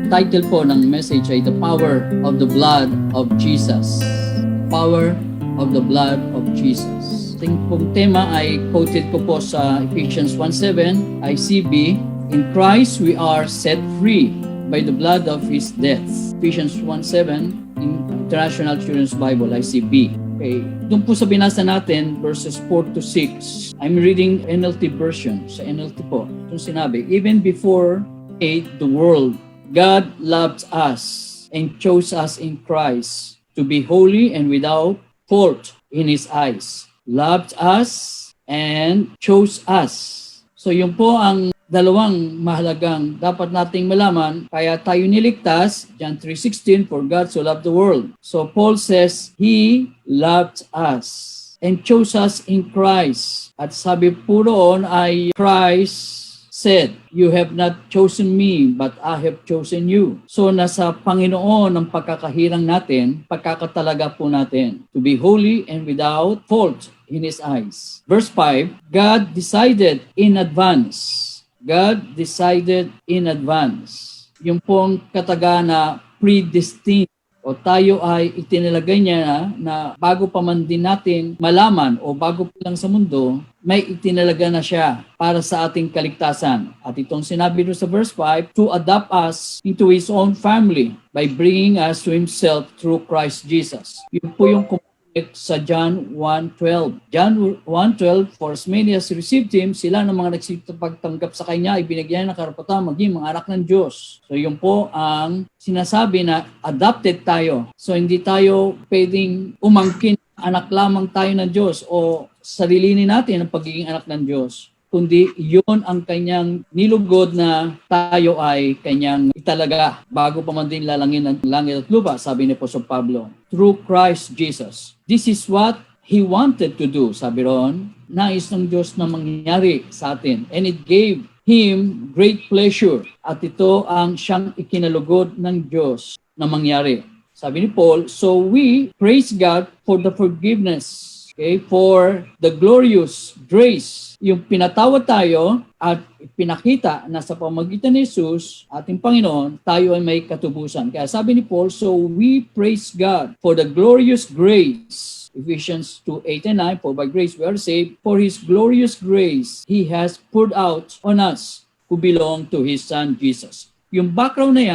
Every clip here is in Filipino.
title po ng message ay The Power of the Blood of Jesus. Power of the Blood of Jesus. Ating pong tema ay quoted ko po sa Ephesians 1:7, ICB, In Christ we are set free by the blood of His death. Ephesians 1:7 in International Children's Bible, ICB. Okay. Doon po sa binasa natin, verses 4 to 6, I'm reading NLT version. Sa NLT po, itong sinabi, even before the world, God loved us and chose us in Christ to be holy and without fault in His eyes. Loved us and chose us. So yun po ang dalawang mahalagang dapat nating malaman, kaya tayo niligtas, John 3:16, for God so loved the world. So Paul says, He loved us and chose us in Christ. At sabi po roon ay Christ said, you have not chosen me, but I have chosen you. So nasa Panginoon ang pagkakahirang natin, pagkakatalaga po natin, to be holy and without fault in His eyes. Verse 5, God decided in advance. God decided in advance. Yung pong kataga na predestined o tayo ay itinalagay niya na bago pa man din natin malaman o bago pa lang sa mundo, may itinalaga na siya para sa ating kaligtasan. At itong sinabi doon sa verse 5, to adopt us into His own family by bringing us to Himself through Christ Jesus. Yun po yung sa John 1:12. John 1:12, for as many as received Him, sila ng mga nagsipagtanggap sa Kanya, ay binigyan ng karapatan maging mga anak ng Diyos. So yun po ang sinasabi na adopted tayo. So hindi tayo pwedeng umangkin, anak lamang tayo ng Diyos o sarilinin natin ang pagiging anak ng Diyos, kundi yun ang kanyang nilugod na tayo ay kanyang italaga bago pa man din lalangin ng langit at lupa, sabi ni Apostol Pablo, through Christ Jesus. This is what He wanted to do, sabi ron, nais ng Diyos na mangyari sa atin. And it gave Him great pleasure. At ito ang siyang ikinalugod ng Diyos na mangyari. Sabi ni Paul, so we praise God for the forgiveness, okay, for the glorious grace. Yung pinatawad tayo at pinakita na sa pamamagitan ni Jesus, ating Panginoon, tayo ay may katubusan. Kaya sabi ni Paul, so we praise God for the glorious grace. Ephesians 2:8 and 9, for by grace we are saved, for His glorious grace He has poured out on us who belong to His Son Jesus. Yung background na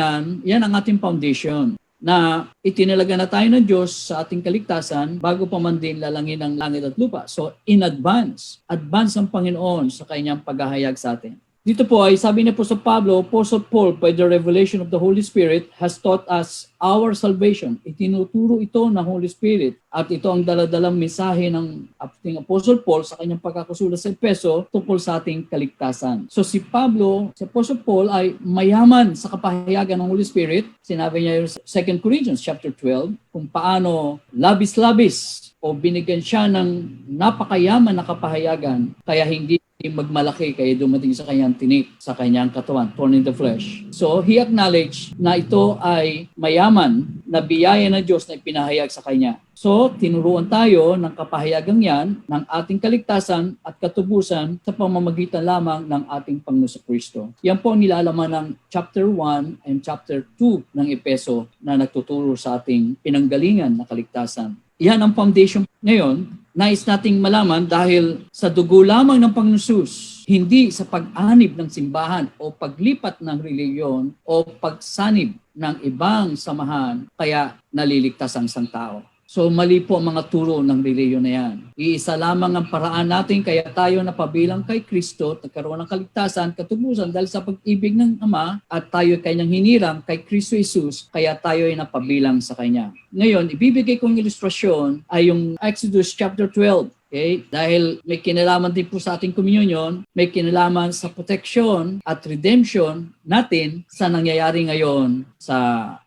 yan ang ating foundation, na itinalaga na tayo ng Diyos sa ating kaligtasan bago pa man din lalangin ng langit at lupa. So in advance ang Panginoon sa kanyang paghahayag sa atin. Dito po ay sabi niya po sa Pablo, Apostle Paul, by the revelation of the Holy Spirit, has taught us our salvation. Itinuturo ito ng Holy Spirit. At ito ang daladalang mensahe ng ating Apostle Paul sa kanyang pagkakasulat sa Efeso tungkol sa ating kaligtasan. So si Apostle Paul ay mayaman sa kapahayagan ng Holy Spirit. Sinabi niya sa 2 Corinthians chapter 12 kung paano labis-labis o binigyan siya ng napakayaman na kapahayagan kaya hindi magmalaki kaya dumating sa kanyang tinik, sa kanyang katawan, torn in the flesh. So, he acknowledged na ito ay mayaman na biyaya ng Diyos na ipinahayag sa kanya. So, tinuruan tayo ng kapahayagang yan, ng ating kaligtasan at katubusan sa pamamagitan lamang ng ating Panginoon Kristo. Yan po ang nilalaman ng chapter 1 and chapter 2 ng Efeso na nagtuturo sa ating pinanggalingan na kaligtasan. Yan ang foundation ngayon. Nais nating malaman dahil sa dugo lamang ng Panginoon Jesus, hindi sa pag-anib ng simbahan o paglipat ng reliyon o pagsanib ng ibang samahan, kaya naliligtas ang isang tao. So mali po ang mga turo ng reliyon na yan. Iisa lamang ang paraan natin kaya tayo napabilang kay Kristo, nagkaroon ng kaligtasan, katubusan dahil sa pag-ibig ng Ama at tayo kanyang hiniram kay Kristo Jesus, kaya tayo ay napabilang sa Kanya. Ngayon, ibibigay kong ilustrasyon ay yung Exodus chapter 12. Okay? Dahil may kinalaman din po sa ating communion, may kinalaman sa protection at redemption natin sa nangyayari ngayon sa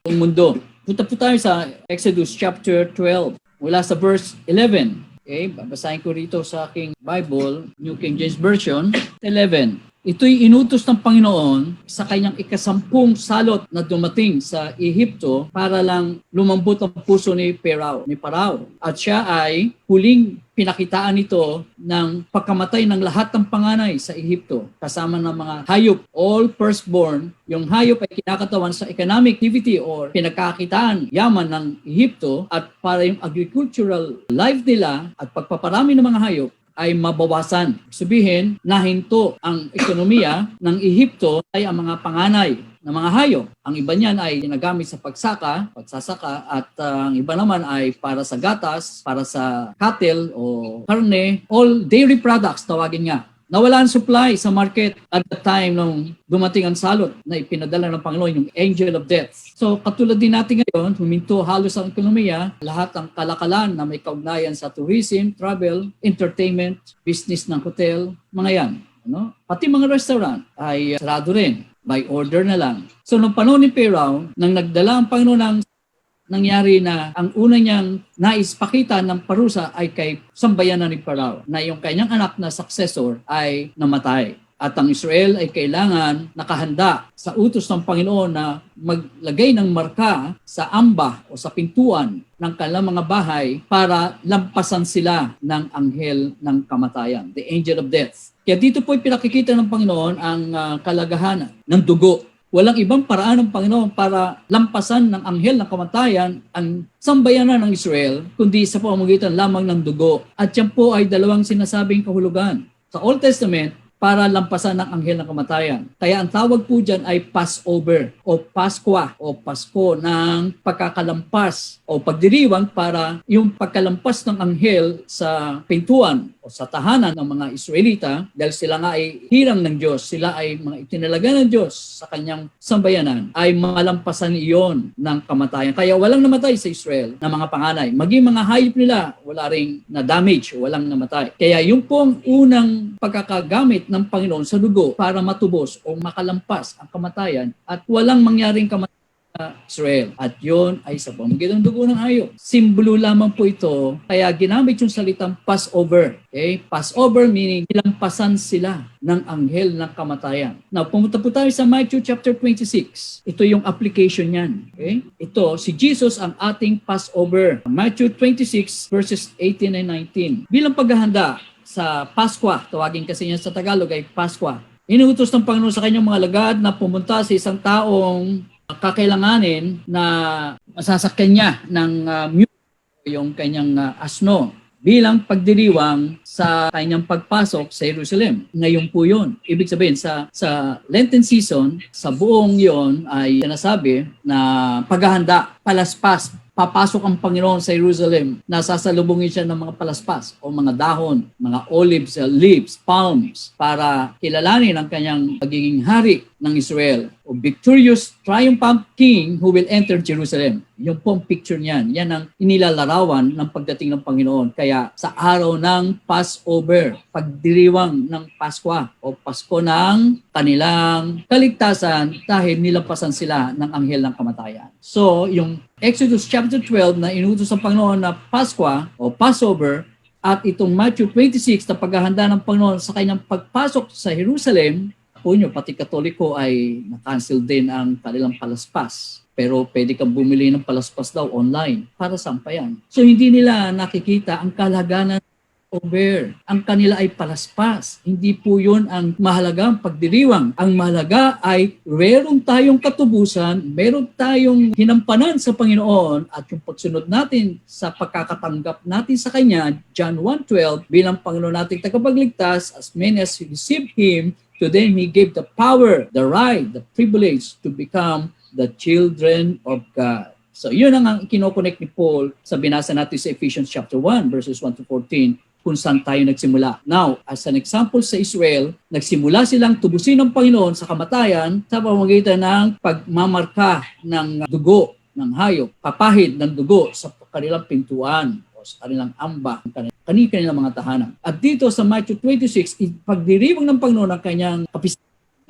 mundo. Punta po tayo sa Exodus chapter 12, mula sa verse 11. Okay, babasahin ko rito sa aking Bible, New King James Version, 11. Ito'y inutos ng Panginoon sa kanyang ikasampung salot na dumating sa Ehipto para lang lumambot ang puso ni Parao. At siya ay huling pinakitaan ito ng pagkamatay ng lahat ng panganay sa Ehipto, kasama ng mga hayop, all firstborn. Yung hayop ay kinakatawan sa economic activity or pinagkakitaan yaman ng Ehipto, at para yung agricultural life nila at pagpaparami ng mga hayop ay mabawasan. Sabihin, nahinto ang ekonomiya ng Ehipto ay ang mga panganay ng mga hayop. Ang iba niyan ay ginagamit sa pagsasaka, at ang iba naman ay para sa gatas, para sa cattle o karne, all dairy products tawagin nga. Nawala ang supply sa market at the time nung dumating ang salot na ipinadala ng Panginoon, yung angel of death. So katulad din natin ngayon, huminto halos ang ekonomiya, lahat ng kalakalan na may kaugnayan sa tourism, travel, entertainment, business ng hotel, mga yan. Pati mga restaurant ay sarado rin, by order na lang. So nung panahon ni Pharaoh, nang nagdala ang Panginoon ng nangyari na ang una niyang naispakita ng parusa ay kay sambayanan ni Parao, na yung kanyang anak na successor ay namatay. At ang Israel ay kailangan nakahanda sa utos ng Panginoon na maglagay ng marka sa amba o sa pintuan ng kanilang mga bahay para lampasan sila ng anghel ng kamatayan, the angel of death. Kaya dito po pinakikita ng Panginoon ang kalagahanan ng dugo. Walang ibang paraan ng Panginoon para lampasan ng anghel ng kamatayan ang sambayanan ng Israel, kundi sa pamamagitan lamang ng dugo. At yan po ay dalawang sinasabing kahulugan. Sa Old Testament, para lampasan ng anghel ng kamatayan. Kaya ang tawag po dyan ay Passover o Paskwa o Pasko ng pagkakalampas o pagdiriwang para yung pagkalampas ng anghel sa pintuan o sa tahanan ng mga Israelita, dahil sila nga ay hirang ng Diyos, sila ay mga itinalaga ng Diyos sa kanyang sambayanan, ay malampasan iyon ng kamatayan. Kaya walang namatay sa Israel na mga panganay. Maging mga hayop nila, wala ring na-damage, walang namatay. Kaya yung pong unang pagkakagamit ng Panginoon sa dugo para matubos o makalampas ang kamatayan at walang mangyaring kamatayan sa Israel. At yun ay sa pamamagitan ng dugo ng hayop. Simbolo lamang po ito, kaya ginamit yung salitang Passover. Okay? Passover meaning nilampasan sila ng anghel ng kamatayan. Now, pumunta po tayo sa Matthew chapter 26. Ito yung application niyan. Okay? Ito, si Jesus ang ating Passover. Matthew 26 verses 18 and 19. Bilang paghahanda sa Paskwa, tawagin kasi niya sa Tagalog ay Paskwa. Inuutos ng Panginoon sa kanyang mga alagad na pumunta sa isang taong kakailanganin na masasakyan niya ng mule, yung kanyang asno, bilang pagdiriwang sa kanyang pagpasok sa Jerusalem. Ngayon po yun. Ibig sabihin, sa Lenten season, sa buong yon ay sinasabi na paghahanda, palaspas, papasok ang Panginoon sa Jerusalem, nasasalubungin siya ng mga palaspas o mga dahon, mga olives, leaves, palms, para kilalanin ang kanyang pagiging hari ng Israel o victorious triumphant king who will enter Jerusalem. Yung pong picture niyan. Yan ang inilalarawan ng pagdating ng Panginoon. Kaya sa araw ng Passover, pagdiriwang ng Paskwa o Pasko ng kanilang kaligtasan dahil nilampasan sila ng anghel ng kamatayan. So, yung Exodus chapter 12 na inutos ng Panginoon na Paskwa o Passover at itong Matthew 26 na paghahanda ng Panginoon sa kanyang pagpasok sa Jerusalem, po nyo, pati Katoliko ay na-cancel din ang kanilang palaspas. Pero pwede kang bumili ng palaspas daw online. Para saan pa yan? So hindi nila nakikita ang kalaganan over. Ang kanila ay palaspas. Hindi po yun ang mahalagang pagdiriwang. Ang mahalaga ay meron tayong katubusan, meron tayong hinampanan sa Panginoon at yung pagsunod natin sa pagkakatanggap natin sa Kanya, John 1:12, bilang Panginoon nating tagapagligtas, as many as received Him, to them He gave the power, the right, the privilege to become the children of God. So yun ang kinoconnect ni Paul sa binasa natin sa Ephesians chapter 1 verses 1 to 14 kung saan tayo nagsimula. Now, as an example sa Israel, nagsimula silang tubusin ng Panginoon sa kamatayan sa pamamagitan ng pagmamarka ng dugo ng hayop, papahid ng dugo sa kanilang pintuan o sa kanilang amba, kanilang mga tahanan. At dito sa Matthew 26, pagdiriwang ng Panginoon ang kanyang kapisanan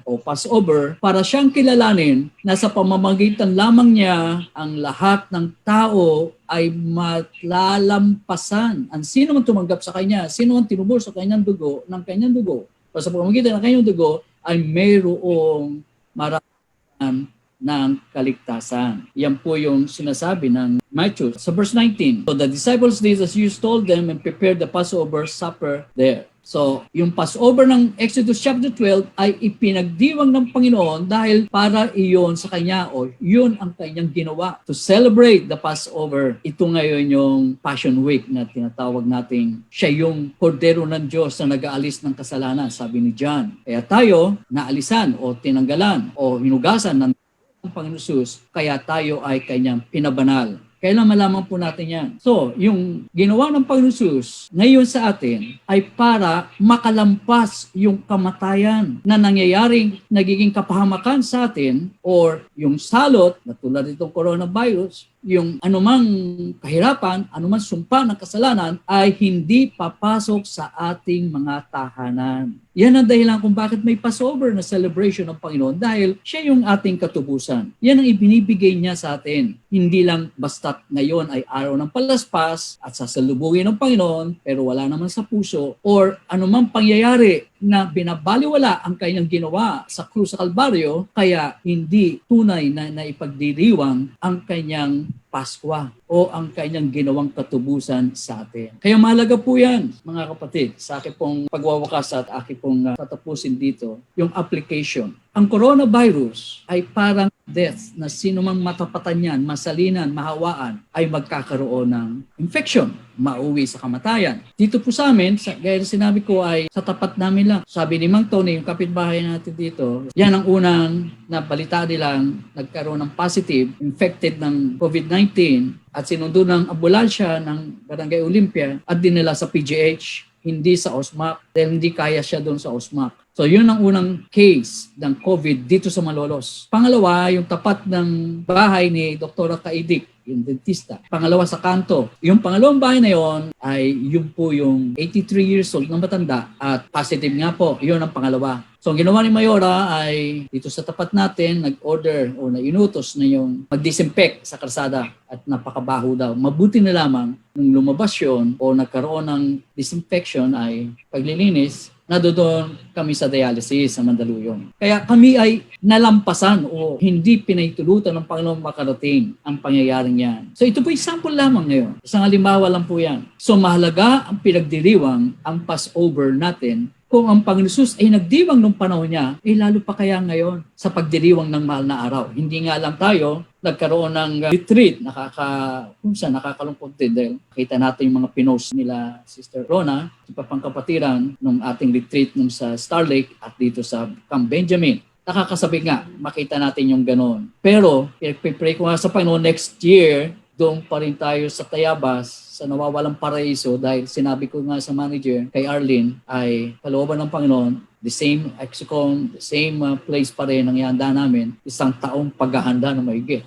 o Passover para siyang kilalanin na sa pamamagitan lamang niya ang lahat ng tao ay matlalampasan. Ang sino man tumanggap sa kanya, sino man tinubos sa kanyang dugo, ng kanyang dugo, o sa pamamagitan ng kanyang dugo, ay mayroong maraming ng kaligtasan. Yan po yung sinasabi ng Matthew sa verse 19. So the disciples did as Jesus told them and prepared the Passover supper there. So, yung Passover ng Exodus chapter 12 ay ipinagdiwang ng Panginoon dahil para iyon sa Kanya o yun ang Kanyang ginawa to celebrate the Passover. Ito ngayon yung Passion Week na tinatawag nating siya yung kordero ng Diyos na nag-aalis ng kasalanan, sabi ni John. Kaya tayo naalisan o tinanggalan o hinugasan ng Panginoon Jesus, kaya tayo ay Kanyang pinabanal. Kailan malaman po natin yan? So, yung ginawa ng Panginoon Jesus ngayon sa atin ay para makalampas yung kamatayan na nangyayaring nagiging kapahamakan sa atin or yung salot na tulad itong coronavirus, yung anumang kahirapan, anumang sumpa ng kasalanan ay hindi papasok sa ating mga tahanan. Yan ang dahilan kung bakit may Passover na celebration ng Panginoon dahil siya yung ating katubusan. Yan ang ibinibigay niya sa atin. Hindi lang basta't ngayon ay araw ng palaspas at sasalubungin ng Panginoon pero wala naman sa puso or anumang pangyayari na binabaliwala ang kanyang ginawa sa krus sa Kalbaryo kaya hindi tunay na ipagdiriwang ang kanyang Paskwa o ang kanyang ginawang katubusan sa atin. Kaya mahalaga po yan, mga kapatid, sa akin pong pagwawakas at akin pong tatapusin dito, yung application. Ang coronavirus ay parang death na sino mang matapatan yan, masalinan, mahawaan, ay magkakaroon ng infection, mauwi sa kamatayan. Dito po sa amin, gaya na sinabi ko ay sa tapat namin lang. Sabi ni Mang Tony, yung kapitbahay natin dito, yan ang unang nabalita nilang nagkaroon ng positive, infected ng COVID-19 at sinundo ng ambulansya ng Barangay Olympia at dinala sa PGH, hindi sa OSMAC, dahil hindi kaya siya doon sa OSMAC. So yun ang unang case ng COVID dito sa Malolos. Pangalawa, yung tapat ng bahay ni Dr. Kaidik, yung dentista. Pangalawa sa kanto. Yung pangalawang bahay na yon ay yun po yung 83 years old na matanda at positive nga po. Yun ang pangalawa. So ang ginawa ni Mayora ay dito sa tapat natin, nag-order o na-inutos na yung mag-disinfect sa kalsada at napakabaho daw. Mabuti na lamang nung lumabas yun o nagkaroon ng disinfection ay paglilinis, nadoon kami sa dialysis sa Mandaluyong. Kaya kami ay nalampasan o hindi pinaitulutan ng Panginoon makarating ang pangyayaring yan. So ito po example lamang ngayon. Isang halimbawa lang po yan. So mahalaga ang pinagdiriwang ang Passover natin. Kung ang Panginoon Jesus ay nagdiwang nung panahon niya, lalo pa kaya ngayon sa pagdiriwang ng mahal na araw. Hindi nga lang tayo nagkaroon ng retreat, nakakalungkot din dahil kita natin yung mga pinost nila Sister Rona, iba pang kapatiran nung ating retreat nung sa Star Lake at dito sa Camp Benjamin. Nakakasabik nga, makita natin yung ganoon. Pero, pray ko nga sa Panginoon next year, doon pa rin tayo sa Tayabas, sa nawawalang paraiso dahil sinabi ko nga sa manager kay Arlene ay kalooban ng Panginoon, the same Exicon, the same place pa rin ang ihanda namin, isang taong paghahanda na mahigit.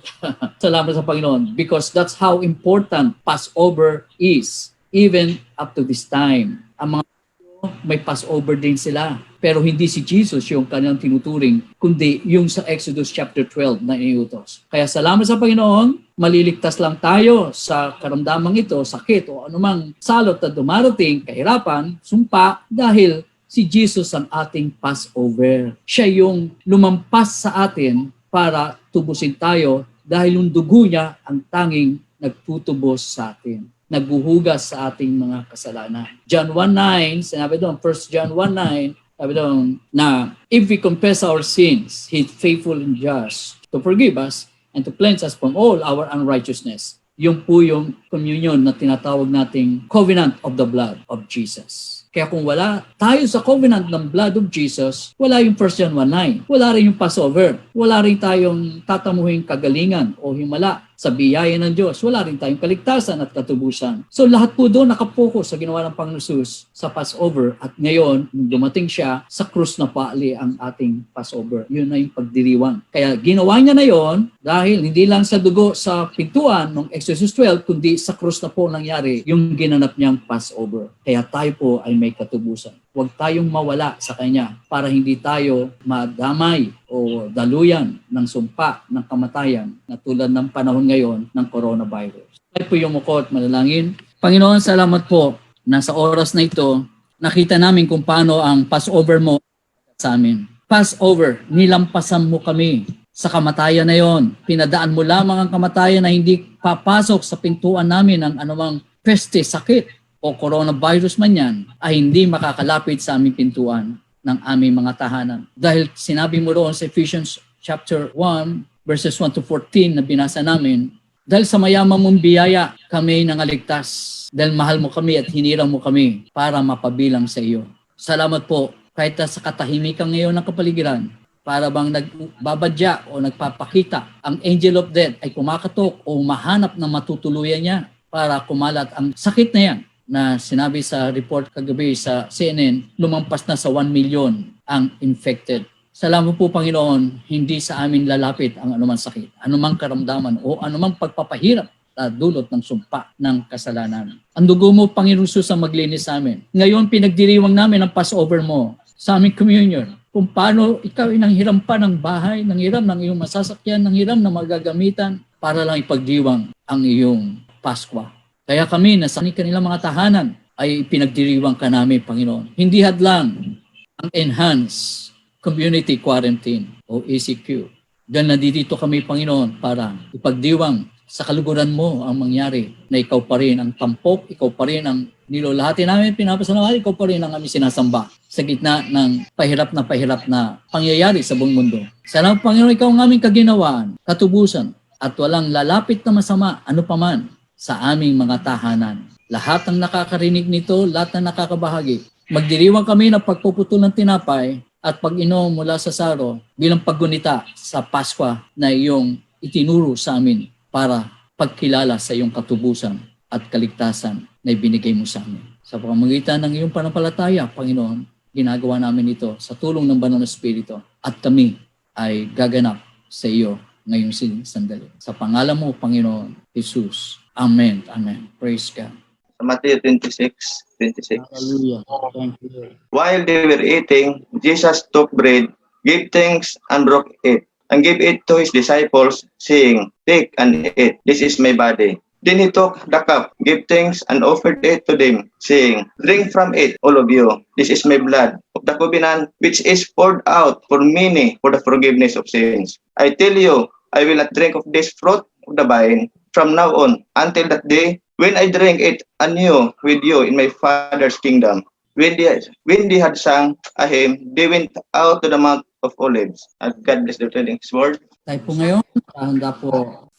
Salamat sa Panginoon because that's how important Passover is even up to this time. Ang mga may Passover din sila. Pero hindi si Jesus yung kanyang tinuturing, kundi yung sa Exodus chapter 12 na iniutos. Kaya salamat sa Panginoon, maliligtas lang tayo sa karamdamang ito, sakit o anumang salot na dumarating, kahirapan, sumpa, dahil si Jesus ang ating Passover. Siya yung lumampas sa atin para tubusin tayo dahil yung dugo niya ang tanging nagtutubos sa atin. Nagbuhugas sa ating mga kasalanan. John 1:9, sinabi doon, 1 John 1:9, sabi doon na if we confess our sins, He's faithful and just to forgive us and to cleanse us from all our unrighteousness. Yung po yung communion na tinatawag nating covenant of the blood of Jesus. Kaya kung wala tayo sa covenant ng blood of Jesus, wala yung 1 John 1:9. Wala rin yung Passover. Wala rin tayong tatamuhin kagalingan o himala sa biyaya ng Diyos. Wala rin tayong kaligtasan at katubusan. So lahat po doon nakapokus sa ginawa ng Panginoon Jesus sa Passover. At ngayon, nung dumating siya, sa krus na paali ang ating Passover. Yun na yung pagdiriwang. Kaya ginawa niya na yon dahil hindi lang sa dugo sa pintuan ng Exodus 12, kundi sa krus na po nangyari yung ginanap niyang Passover. Kaya tayo po ay may katubusan. Huwag tayong mawala sa Kanya para hindi tayo madamay o daluyan ng sumpa ng kamatayan na tulad ng panahon ngayon ng coronavirus. Tayo po yung mukot, manalangin. Panginoon, salamat po na sa oras na ito, nakita namin kung paano ang Passover mo sa amin. Passover, nilampasan mo kami sa kamatayan na yon. Pinadaan mo lamang ang kamatayan na hindi papasok sa pintuan namin ng anumang peste, sakit o coronavirus man yan, ay hindi makakalapit sa aming pintuan ng aming mga tahanan. Dahil sinabi mo roon sa Ephesians chapter 1, verses 1 to 14 na binasa namin, dahil sa mayaman mong biyaya, kami nangaligtas. Dahil mahal mo kami at hinirang mo kami para mapabilang sa iyo. Salamat po, kahit sa katahimikan ngayon ng kapaligiran, para bang nagbabadya o nagpapakita, ang angel of death ay kumakatok o mahanap na matutuluyan niya para kumalat ang sakit na yan na sinabi sa report kagabi sa CNN, lumampas na sa 1 million ang infected. Salamat po, Panginoon, hindi sa amin lalapit ang anumang sakit, anumang karamdaman o anumang pagpapahirap na dulot ng sumpa ng kasalanan. Ang dugo mo, Panginoon Jesus, ang maglinis sa amin. Ngayon, pinagdiriwang namin ang Passover mo sa aming communion. Kung paano ikaw ay nanghiram pa ng bahay, nanghiram ng iyong masasakyan, nanghiram ng magagamitan para lang ipagdiwang ang iyong Paskwa. Kaya kami, nasa kanilang mga tahanan, ay pinagdiriwang ka namin, Panginoon. Hindi hadlang ang enhanced community quarantine o ECQ. Dahil nandito kami, Panginoon, para ipagdiwang sa kaluguran mo ang mangyari na ikaw pa rin ang tampok, ikaw pa rin ang nilolahati namin, pinapasalamatan, ikaw pa rin ang aming sinasamba sa gitna ng pahirap na pangyayari sa buong mundo. Salamat, Panginoon, ikaw ang aming kaginawaan, katubusan, at walang lalapit na masama, ano paman, sa aming mga tahanan. Lahat ng nakakarinig nito, lahat ng nakakabahagi, magdiriwang kami ng pagpuputol ng tinapay at pag-inom mula sa saro bilang paggunita sa Paskwa na iyong itinuro sa amin para pagkilala sa iyong katubusan at kaligtasan na ibinigay mo sa amin. Sa pamamagitan ng iyong panampalataya, Panginoon, ginagawa namin ito sa tulong ng Banal na Espiritu at kami ay gaganap sa iyo ngayong sandali. Sa pangalan mo, Panginoon, Jesus. Amen. Amen. Praise God. Matthew 26:26. Hallelujah. Thank you, Lord. While they were eating, Jesus took bread, gave thanks, and broke it, and gave it to his disciples, saying, "Take and eat. This is my body." Then he took the cup, gave thanks, and offered it to them, saying, "Drink from it, all of you. This is my blood of the covenant, which is poured out for many for the forgiveness of sins. I tell you, I will not drink of this fruit of the vine from now on until that day when I drink it anew with you in my Father's kingdom." When they had sung a hymn, they went out to the Mount of Olives. And God bless the reading His word. Tayo po ngayon, handa po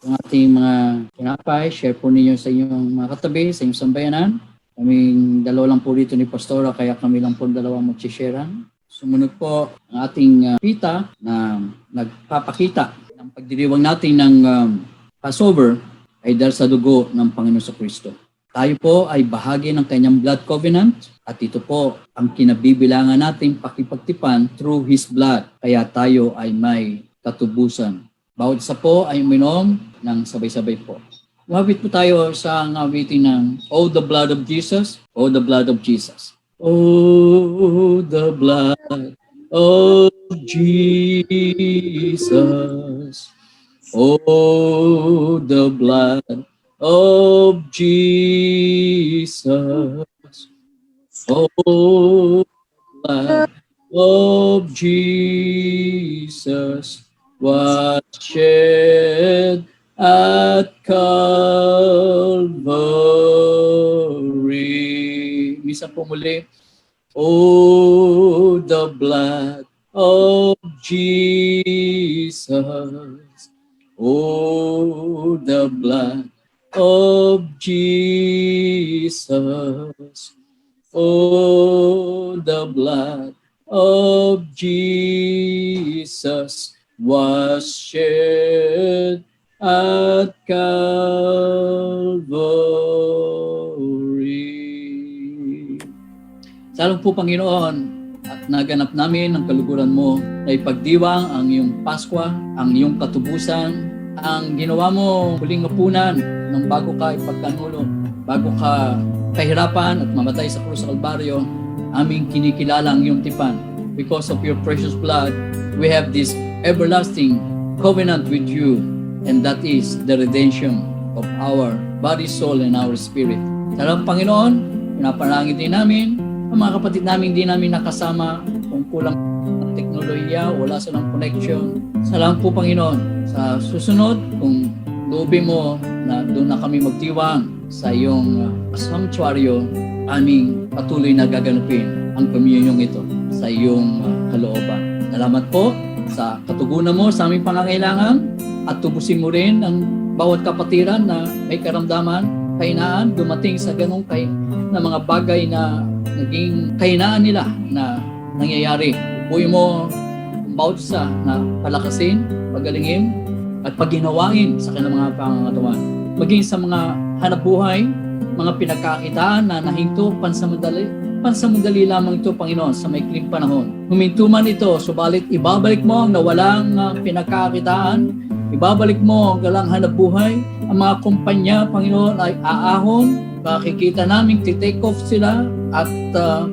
ang ating mga tinapay. Share po ninyo sa inyong mga katabi, sa inyong sambayanan. Kaming dalawa lang po dito ni Pastora, kaya kami lang po dalawa mag-sharean. Sumunod po ang ating pita na nagpapakita ng pagdiriwang natin ng Passover ay dahil sa dugo ng Panginoon sa Kristo. Tayo po ay bahagi ng kanyang blood covenant at ito po ang kinabibilangan nating pakipagtipan through His blood. Kaya tayo ay may katubusan. Bawat isa po ay uminom ng sabay-sabay po. Umabit po tayo sa awitin ng "Oh, the blood of Jesus, oh, the blood of Jesus." Oh, the blood of Jesus. Oh, the blood of Jesus. Oh, the blood of Jesus was shed at Calvary. Misa po muli. Oh, the blood of Jesus. Oh, the blood of Jesus. Oh, the blood of Jesus was shed at Calvary. Salamat po, Panginoon, at naganap namin ang kaluguran mo na ipagdiwang ang iyong Paskwa, ang iyong katubusan, ang ginawa mo huling hapunan nang bago ka ipagkanulo, bago ka kahirapan at mamatay sa krus sa Kalbaryo, aming kinikilala ang iyong tipan. Because of your precious blood, we have this everlasting covenant with you, and that is the redemption of our body, soul, and our spirit. Salamat, Panginoon, pinapanalangin din namin ang mga kapatid namin di namin nakasama kung kulang ng teknolohiya teknolohiya, wala silang connection. Salamat po, Panginoon. Sa susunod, kung loobin mo na doon na kami magtiwang sa iyong sanctuaryo, aming patuloy na gaganapin ang komunyong ito sa iyong kalooban. Salamat po sa katugunan mo sa aming pangangailangan at tubusin mo rin ang bawat kapatiran na may karamdaman, kahinaan, dumating sa ganong na mga bagay na naging kahinaan nila na nangyayari. Upuin mo ang bawat isa na palakasin, pagalingin, at pagginawain sa kanilang mga pangangatawan. Maging sa mga hanapbuhay, mga pinagkakitaan na nahinto pansamandali lamang ito, Panginoon, sa maikling panahon. Huminto man ito, subalit ibabalik mo ang nawalang pinagkakitaan, ibabalik mo ang galang hanapbuhay, ang mga kumpanya, Panginoon, ay aahon, makikita namin take off sila at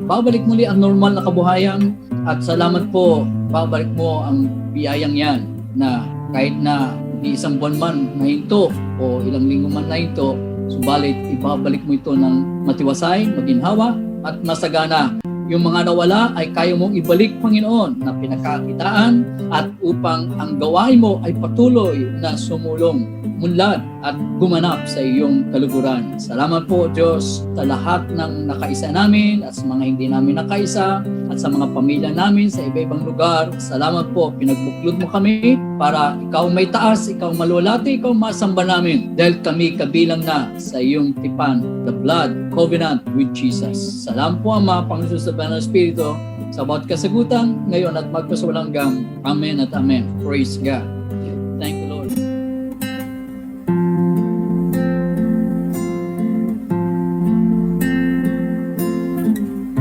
babalik muli ang normal na kabuhayan. At salamat po, babalik mo ang biyayang yan na kahit na di isang buwan man nahinto o ilang linggo man nahinto, subalit ibabalik mo ito ng matiwasay, maginhawa at masagana. Yung mga nawala ay kaya mong ibalik, Panginoon, na pinagkakitaan at upang ang gawain mo ay patuloy na sumulong, munlad at gumanap sa iyong kaluguran. Salamat po, Diyos, sa lahat ng nakaisa namin at sa mga hindi namin nakaisa at sa mga pamilya namin sa iba-ibang lugar. Salamat po, pinagbuklod mo kami para ikaw may taas, ikaw malulati, ikaw masamba namin dahil kami kabilang na sa iyong tipan, the blood covenant with Jesus. Salamat po, Ama, Panginoon sa Banal Espiritu, sa bawat kasagutan ngayon at magpasawalang hanggan. Amen at Amen. Praise God.